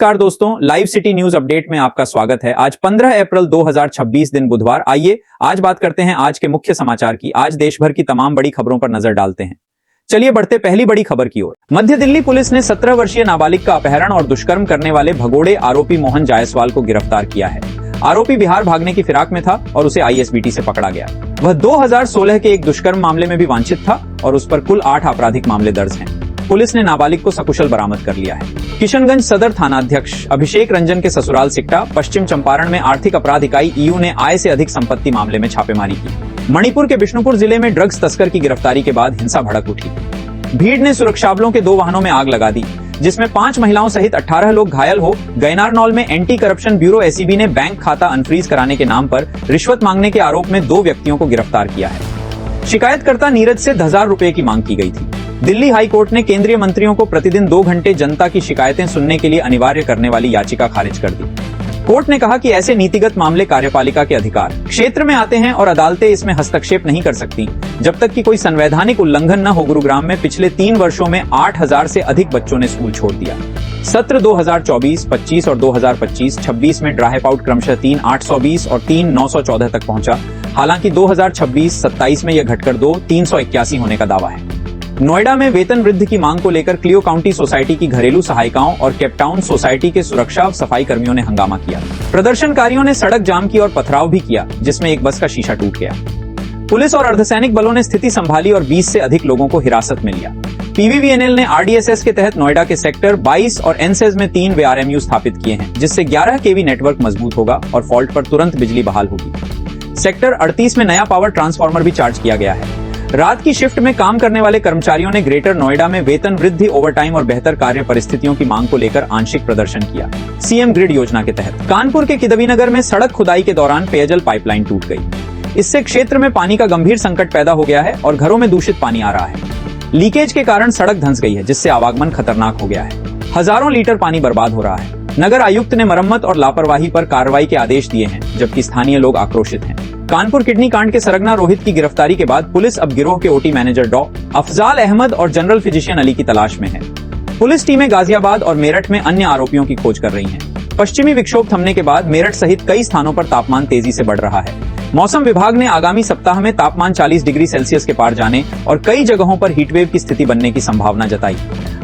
नमस्कार दोस्तों, live city news update में आपका स्वागत है। आज 15 अप्रैल 2026 दिन बुधवार। आइए आज बात करते हैं आज के मुख्य समाचार की। आज देश भर की तमाम बड़ी खबरों पर नजर डालते हैं। चलिए बढ़ते पहली बड़ी खबर की ओर। मध्य दिल्ली पुलिस ने 17 वर्षीय नाबालिग का अपहरण और दुष्कर्म करने वाले भगोड़े आरोपी मोहन जायसवाल को गिरफ्तार किया है। आरोपी बिहार भागने की फिराक में था और उसे आईएसबीटी से पकड़ा गया। वह 2016 के एक दुष्कर्म मामले में भी वांछित था और उस पर कुल 8 आपराधिक मामले दर्ज हैं। पुलिस ने नाबालिग को सकुशल बरामद कर लिया है। किशनगंज सदर थानाध्यक्ष अभिषेक रंजन के ससुराल सिकटा पश्चिम चंपारण में आर्थिक अपराध इकाई ईयू ने आय से अधिक संपत्ति मामले में छापेमारी की। मणिपुर के बिष्णुपुर जिले में ड्रग्स तस्कर की गिरफ्तारी के बाद हिंसा भड़क उठी। भीड़ ने सुरक्षाबलों के 2 वाहनों में आग लगा दी, जिसमें 5 महिलाओं सहित 18 लोग घायल हो। गैनारनौल में एंटी करप्शन ब्यूरो एसीबी ने बैंक खाता अनफ्रीज कराने के नाम पर रिश्वत मांगने के आरोप में 2 व्यक्तियों को गिरफ्तार किया है। शिकायतकर्ता नीरज से 10,000 रुपए की मांग की गई थी। दिल्ली हाई कोर्ट ने केंद्रीय मंत्रियों को प्रतिदिन 2 घंटे जनता की शिकायतें सुनने के लिए अनिवार्य करने वाली याचिका खारिज कर दी। कोर्ट ने कहा कि ऐसे नीतिगत मामले कार्यपालिका के अधिकार क्षेत्र में आते हैं और अदालतें इसमें हस्तक्षेप नहीं कर सकती जब तक कि कोई संवैधानिक उल्लंघन न हो। गुरुग्राम में पिछले 3 वर्षों में 8,000 से अधिक बच्चों ने स्कूल छोड़ दिया। सत्र 2024-25 और 2025-26 में ड्राई आउट क्रमशः 3,820 और 3,914 तक पहुंचा। हालांकि 2026-27 में यह घटकर 2,381 होने का दावा है। नोएडा में वेतन वृद्धि की मांग को लेकर क्लियो काउंटी सोसाइटी की घरेलू सहायिकाओं और केपटाउन सोसाइटी के सुरक्षा और सफाई कर्मियों ने हंगामा किया। प्रदर्शनकारियों ने सड़क जाम की और पथराव भी किया, जिसमें एक बस का शीशा टूट गया। पुलिस और अर्धसैनिक बलों ने स्थिति संभाली और 20 से अधिक लोगों को हिरासत में लिया। पीवीवीएनएल ने आरडीएसएस के तहत नोएडा के सेक्टर 22 और एनसेज में 3 VRMU स्थापित किए हैं, जिससे 11 केवी नेटवर्क मजबूत होगा और फॉल्ट पर तुरंत बिजली बहाल होगी। सेक्टर 38 में नया पावर ट्रांसफार्मर भी चार्ज किया गया है। रात की शिफ्ट में काम करने वाले कर्मचारियों ने ग्रेटर नोएडा में वेतन वृद्धि, ओवरटाइम और बेहतर कार्य परिस्थितियों की मांग को लेकर आंशिक प्रदर्शन किया। सीएम ग्रिड योजना के तहत कानपुर के किदवीनगर में सड़क खुदाई के दौरान पेयजल पाइपलाइन टूट गई। इससे क्षेत्र में पानी का गंभीर संकट पैदा हो गया है और घरों में दूषित पानी आ रहा है। लीकेज के कारण सड़क धंस गई है, जिससे आवागमन खतरनाक हो गया है। हजारों लीटर पानी बर्बाद हो रहा है। नगर आयुक्त ने मरम्मत और लापरवाही पर कार्रवाई के आदेश दिए हैं, जबकि स्थानीय लोग आक्रोशित हैं। कानपुर किडनी कांड के सरगना रोहित की गिरफ्तारी के बाद पुलिस अब गिरोह के ओटी मैनेजर डॉ. अफजाल अहमद और जनरल फिजिशियन अली की तलाश में है। पुलिस टीमें गाजियाबाद और मेरठ में अन्य आरोपियों की खोज कर रही हैं। पश्चिमी विक्षोभ थमने के बाद मेरठ सहित कई स्थानों पर तापमान तेजी से बढ़ रहा है। मौसम विभाग ने आगामी सप्ताह में तापमान 40 डिग्री सेल्सियस के पार जाने और कई जगहों पर हीटवेव की स्थिति बनने की संभावना जताई।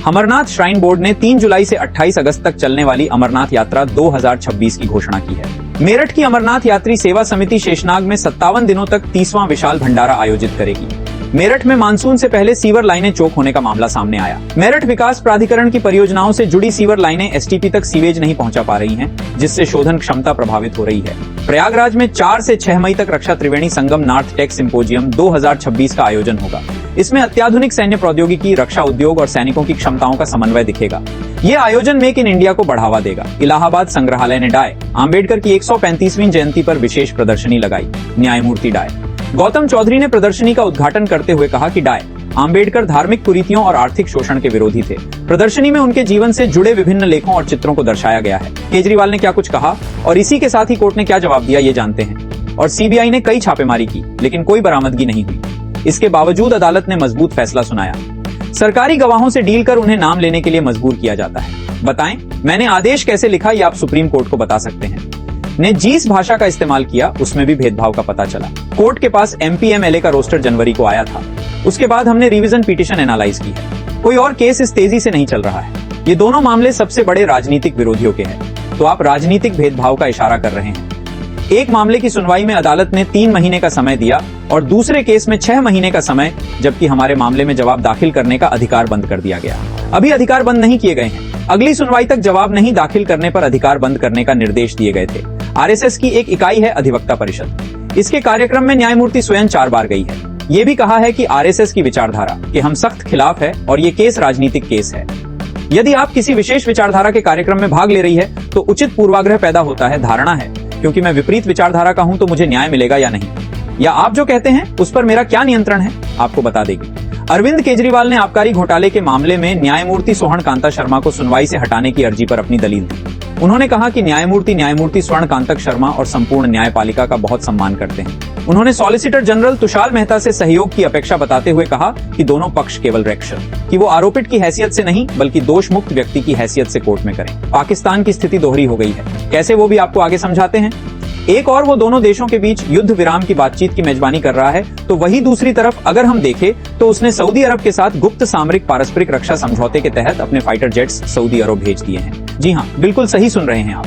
अमरनाथ श्राइन बोर्ड ने 3 जुलाई से 28 अगस्त तक चलने वाली अमरनाथ यात्रा 2026 की घोषणा की है। मेरठ की अमरनाथ यात्री सेवा समिति शेषनाग में 57 दिनों तक 30वां विशाल भंडारा आयोजित करेगी। मेरठ में मानसून से पहले सीवर लाइनें चोक होने का मामला सामने आया। मेरठ विकास प्राधिकरण की परियोजनाओं से जुड़ी सीवर लाइनें एसटीपी तक सीवेज नहीं पहुंचा पा रही हैं, जिससे शोधन क्षमता प्रभावित हो रही है। प्रयागराज में 4 से 6 मई तक रक्षा Triveni Sangam north take symposium 2026 का आयोजन होगा। इसमें अत्याधुनिक सैन्य प्रौद्योगिकी, रक्षा उद्योग और सैनिकों की क्षमताओं का समन्वय दिखेगा। ये आयोजन मेक इन इंडिया को बढ़ावा देगा। इलाहाबाद संग्रहालय ने डाय आम्बेडकर की 135वीं जयंती पर विशेष प्रदर्शनी लगाई। न्यायमूर्ति डाय गौतम चौधरी ने प्रदर्शनी का उद्घाटन करते हुए कहा कि डाय आम्बेडकर धार्मिक कुरीतियों और आर्थिक शोषण के विरोधी थे। प्रदर्शनी में उनके जीवन से जुड़े विभिन्न लेखों और चित्रों को दर्शाया गया है। केजरीवाल ने क्या कुछ कहा और इसी के साथ ही कोर्ट ने क्या जवाब दिया, ये जानते हैं। और सीबीआई ने कई छापेमारी की, लेकिन कोई बरामदगी नहीं हुई। इसके बावजूद अदालत ने मजबूत फैसला सुनाया। सरकारी गवाहों से डील कर उन्हें नाम लेने के लिए मजबूर किया जाता है। बताएं, मैंने आदेश कैसे लिखा, ये आप सुप्रीम कोर्ट को बता सकते हैं। ने जिस भाषा का इस्तेमाल किया, उसमें भी भेदभाव का पता चला। कोर्ट के पास एमपीएमएलए का रोस्टर जनवरी को आया था। उसके बाद हमने रिवीजन पिटीशन एनालाइज की है। कोई और केस इस तेजी से नहीं चल रहा है। ये दोनों मामले सबसे बड़े राजनीतिक विरोधियों के हैं। तो आप राजनीतिक भेदभाव का इशारा कर रहे हैं। एक मामले की सुनवाई में अदालत ने 3 महीने का समय दिया और दूसरे केस में 6 महीने का समय, जबकि हमारे मामले में जवाब दाखिल करने का अधिकार बंद कर दिया गया। अभी अधिकार बंद नहीं किए गए हैं। अगली सुनवाई तक जवाब नहीं दाखिल करने पर अधिकार बंद करने का निर्देश दिए गए थे। आरएसएस की एक इकाई है अधिवक्ता परिषद। इसके कार्यक्रम में न्यायमूर्ति स्वयं 4 बार गई है। ये भी कहा है कि आरएसएस की विचारधारा के हम सख्त खिलाफ है और ये केस राजनीतिक केस है। यदि आप किसी विशेष विचारधारा के कार्यक्रम में भाग ले रही है तो उचित पूर्वाग्रह पैदा होता है। धारणा है क्योंकि मैं विपरीत विचारधारा का हूं तो मुझे न्याय मिलेगा या नहीं, या आप जो कहते हैं उस पर मेरा क्या नियंत्रण है, आपको बता देगी। अरविंद केजरीवाल ने आबकारी घोटाले के मामले में न्यायमूर्ति सोहन कांता शर्मा को सुनवाई से हटाने की अर्जी पर अपनी दलील दी। उन्होंने कहा कि न्यायमूर्ति स्वर्णकांतक शर्मा और संपूर्ण न्यायपालिका का बहुत सम्मान करते हैं। उन्होंने सॉलिसिटर जनरल तुषार मेहता से सहयोग की अपेक्षा बताते हुए कहा कि दोनों पक्ष केवल रक्षक कि वो आरोपित की हैसियत से नहीं बल्कि दोष मुक्त व्यक्ति की हैसियत से कोर्ट में करें। पाकिस्तान की स्थिति दोहरी हो गई है, कैसे वो भी आपको आगे समझाते हैं। एक और वो दोनों देशों के बीच युद्ध विराम की बातचीत की मेजबानी कर रहा है, तो वही दूसरी तरफ अगर हम देखें तो उसने सऊदी अरब के साथ गुप्त सामरिक पारस्परिक रक्षा समझौते के तहत अपने फाइटर जेट्स सऊदी अरब भेज दिए हैं। जी हाँ, बिल्कुल सही सुन रहे हैं आप।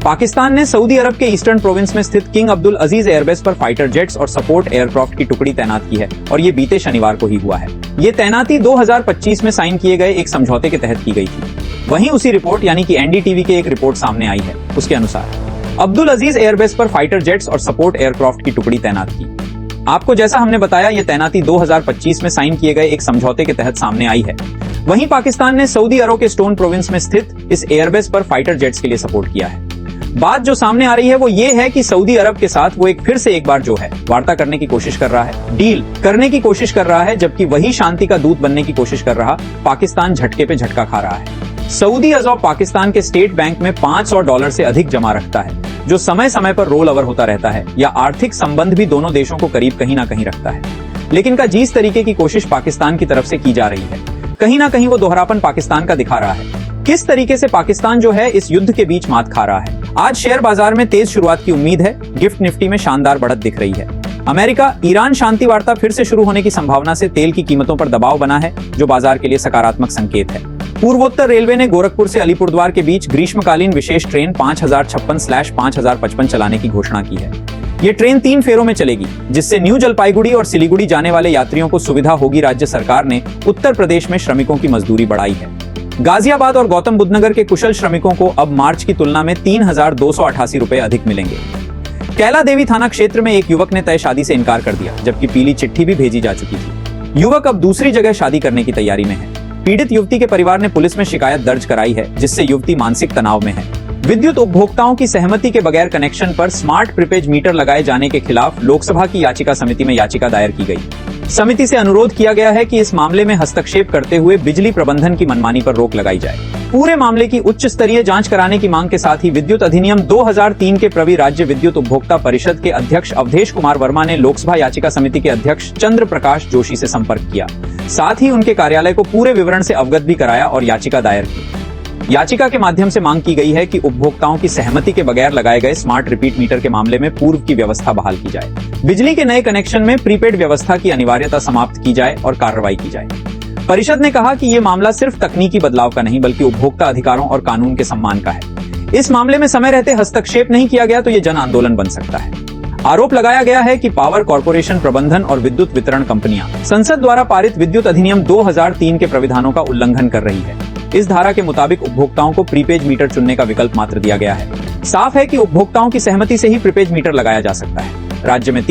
पाकिस्तान ने सऊदी अरब के ईस्टर्न प्रोविंस में स्थित किंग अब्दुल अजीज एयरबेस पर फाइटर जेट्स और सपोर्ट एयरक्राफ्ट की टुकड़ी तैनात की है और ये बीते शनिवार को ही हुआ है। ये तैनाती 2025 में साइन किए गए एक समझौते के तहत की गई थी। वहीं उसी रिपोर्ट यानी कि एनडीटीवी के एक रिपोर्ट सामने आई है, उसके अनुसार अब्दुल अजीज एयरबेस पर फाइटर जेट्स और सपोर्ट एयरक्राफ्ट की टुकड़ी तैनात की। आपको जैसा हमने बताया, ये तैनाती 2025 में साइन किए गए एक समझौते के तहत सामने आई है। वहीं पाकिस्तान ने सऊदी अरब के स्टोन प्रोविंस में स्थित इस एयरबेस पर फाइटर जेट्स के लिए सपोर्ट किया है। बात जो सामने आ रही है वो ये है कि सऊदी अरब के साथ वो फिर से एक बार जो है वार्ता करने की कोशिश कर रहा है, डील करने की कोशिश कर रहा है, जबकि वही शांति का दूत बनने की कोशिश कर रहा पाकिस्तान झटके पे झटका खा रहा है। सऊदी अरब पाकिस्तान के स्टेट बैंक में $500 से अधिक जमा रखता है, जो समय समय पर रोल ओवर होता रहता है या आर्थिक संबंध भी दोनों देशों को करीब कहीं ना कहीं रखता है। लेकिन का जिस तरीके की कोशिश पाकिस्तान की तरफ से की जा रही है, कहीं ना कहीं वो दोहरापन पाकिस्तान का दिखा रहा है। किस तरीके से पाकिस्तान जो है इस युद्ध के बीच मात खा रहा है। आज शेयर बाजार में तेज शुरुआत की उम्मीद है, गिफ्ट निफ्टी में शानदार बढ़त दिख रही है। अमेरिका ईरान शांति वार्ता फिर से शुरू होने की संभावना से तेल की कीमतों पर दबाव बना है, जो बाजार के लिए सकारात्मक संकेत है। पूर्वोत्तर रेलवे ने गोरखपुर से अलीपुरद्वार के बीच ग्रीष्मकालीन विशेष ट्रेन 5056/5055 चलाने की घोषणा की है। ये ट्रेन 3 फेरों में चलेगी, जिससे न्यू जलपाईगुड़ी और सिलीगुड़ी जाने वाले यात्रियों को सुविधा होगी। राज्य सरकार ने उत्तर प्रदेश में श्रमिकों की मजदूरी बढ़ाई है। गाजियाबाद और गौतम बुद्ध नगर के कुशल श्रमिकों को अब मार्च की तुलना में 3288 रुपए अधिक मिलेंगे। कैला देवी थाना क्षेत्र में एक युवक ने तय शादी से इनकार कर दिया, जबकि पीली चिट्ठी भी भेजी जा चुकी थी। युवक अब दूसरी जगह शादी करने की तैयारी में है। पीड़ित युवती के परिवार ने पुलिस में शिकायत दर्ज कराई है, जिससे युवती मानसिक तनाव में है। विद्युत उपभोक्ताओं की सहमति के बगैर कनेक्शन पर स्मार्ट प्रीपेड मीटर लगाए जाने के खिलाफ लोकसभा की याचिका समिति में याचिका दायर की गई। समिति से अनुरोध किया गया है कि इस मामले में हस्तक्षेप करते हुए बिजली प्रबंधन की मनमानी पर रोक लगाई जाए। पूरे मामले की उच्च स्तरीय जांच कराने की मांग के साथ ही विद्युत अधिनियम 2003 के प्रवी राज्य विद्युत उपभोक्ता परिषद के अध्यक्ष अवधेश कुमार वर्मा ने लोकसभा याचिका समिति के अध्यक्ष चंद्र प्रकाश जोशी से संपर्क किया। साथ ही उनके कार्यालय को पूरे विवरण से अवगत भी कराया और याचिका दायर की। याचिका के माध्यम से मांग की गई है कि उपभोक्ताओं की सहमति के बगैर लगाए गए स्मार्ट रिपीट मीटर के मामले में पूर्व की व्यवस्था बहाल की जाए। बिजली के नए कनेक्शन में प्रीपेड व्यवस्था की अनिवार्यता समाप्त की जाए और कार्रवाई की जाए। परिषद ने कहा कि ये मामला सिर्फ तकनीकी बदलाव का नहीं बल्कि उपभोक्ता अधिकारों और कानून के सम्मान का है। इस मामले में समय रहते हस्तक्षेप नहीं किया गया तो ये जन आंदोलन बन सकता है। आरोप लगाया गया है कि पावर कॉर्पोरेशन प्रबंधन और विद्युत वितरण कंपनियां संसद द्वारा पारित विद्युत अधिनियम 2003 के प्राविधानों का उल्लंघन कर रही है। इस धारा के मुताबिक उपभोक्ताओं को प्रीपेड मीटर चुनने का विकल्प मात्र दिया गया है। साफ है कि उपभोक्ताओं की सहमति से ही प्रीपेड मीटर लगाया जा सकता है। राज्य में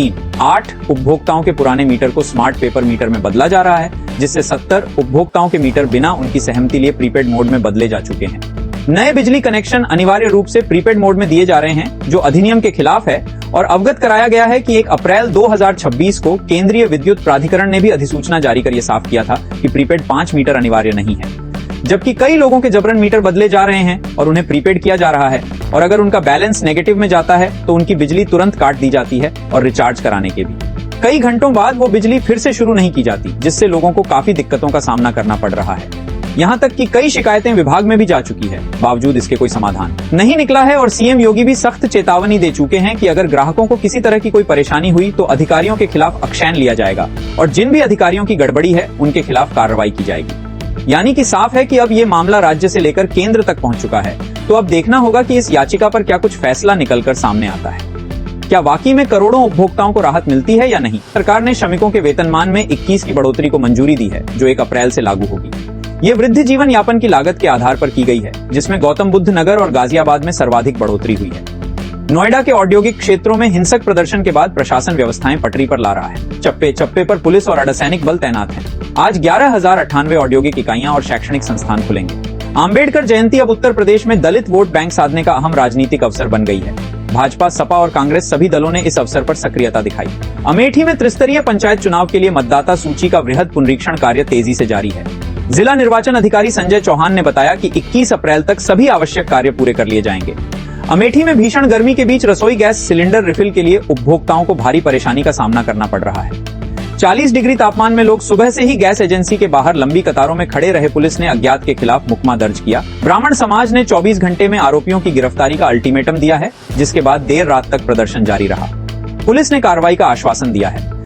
8 उपभोक्ताओं के पुराने मीटर को स्मार्ट पेपर मीटर में बदला जा रहा है, जिससे 70 उपभोक्ताओं के मीटर बिना उनकी सहमति लिए प्रीपेड मोड में बदले जा चुके हैं। नए बिजली कनेक्शन अनिवार्य रूप से प्रीपेड मोड में दिए जा रहे हैं, जो अधिनियम के खिलाफ है और अवगत कराया गया है कि 1 अप्रैल 2026 को केंद्रीय विद्युत प्राधिकरण ने भी अधिसूचना जारी कर यह साफ किया था कि प्रीपेड 5 मीटर अनिवार्य नहीं है, जबकि कई लोगों के जबरन मीटर बदले जा रहे हैं और उन्हें प्रीपेड किया जा रहा है और अगर उनका बैलेंस नेगेटिव में जाता है तो उनकी बिजली तुरंत काट दी जाती है और रिचार्ज कराने के भी कई घंटों बाद वो बिजली फिर से शुरू नहीं की जाती, जिससे लोगों को काफी दिक्कतों का सामना करना पड़ रहा है। यहाँ तक कि कई शिकायतें विभाग में भी जा चुकी है, बावजूद इसके कोई समाधान नहीं निकला है और सीएम योगी भी सख्त चेतावनी दे चुके हैं कि अगर ग्राहकों को किसी तरह की कोई परेशानी हुई तो अधिकारियों के खिलाफ एक्शन लिया जाएगा और जिन भी अधिकारियों की गड़बड़ी है उनके खिलाफ कार्रवाई की जाएगी। यानी कि साफ है कि अब ये मामला राज्य से लेकर केंद्र तक पहुंच चुका है। तो अब देखना होगा कि इस याचिका पर क्या कुछ फैसला निकलकर सामने आता है। क्या वाकई में करोड़ों उपभोक्ताओं को राहत मिलती है या नहीं। सरकार ने श्रमिकों के वेतनमान में 21 की बढ़ोतरी को मंजूरी दी है, जो 1 अप्रैल से लागू होगी। ये वृद्धि जीवन यापन की लागत के आधार पर की गई है, जिसमें गौतम बुद्ध नगर और गाजियाबाद में सर्वाधिक बढ़ोतरी हुई है। नोएडा के औद्योगिक क्षेत्रों में हिंसक प्रदर्शन के बाद प्रशासन व्यवस्थाएं पटरी पर ला रहा है। चप्पे चप्पे पर पुलिस और अर्धसैनिक बल तैनात हैं। आज 11,098 औद्योगिक इकाइयां और शैक्षणिक संस्थान खुलेंगे। अम्बेडकर जयंती अब उत्तर प्रदेश में दलित वोट बैंक साधने का अहम राजनीतिक अवसर बन गई है। भाजपा, सपा और कांग्रेस सभी दलों ने इस अवसर पर सक्रियता दिखाई। अमेठी में त्रिस्तरीय पंचायत चुनाव के लिए मतदाता सूची का वृहद पुनरीक्षण कार्य तेजी से जारी है। जिला निर्वाचन अधिकारी संजय चौहान ने बताया कि 21 अप्रैल तक सभी आवश्यक कार्य पूरे कर लिए जाएंगे। अमेठी में भीषण गर्मी के बीच रसोई गैस सिलेंडर रिफिल के लिए उपभोक्ताओं को भारी परेशानी का सामना करना पड़ रहा है। 40 डिग्री तापमान में लोग सुबह से ही गैस एजेंसी के बाहर लंबी कतारों में खड़े रहे। पुलिस ने अज्ञात के खिलाफ मुकदमा दर्ज किया। ब्राह्मण समाज ने 24 घंटे में आरोपियों की गिरफ्तारी का अल्टीमेटम दिया है, जिसके बाद देर रात तक प्रदर्शन जारी रहा। पुलिस ने कार्रवाई का आश्वासन दिया है।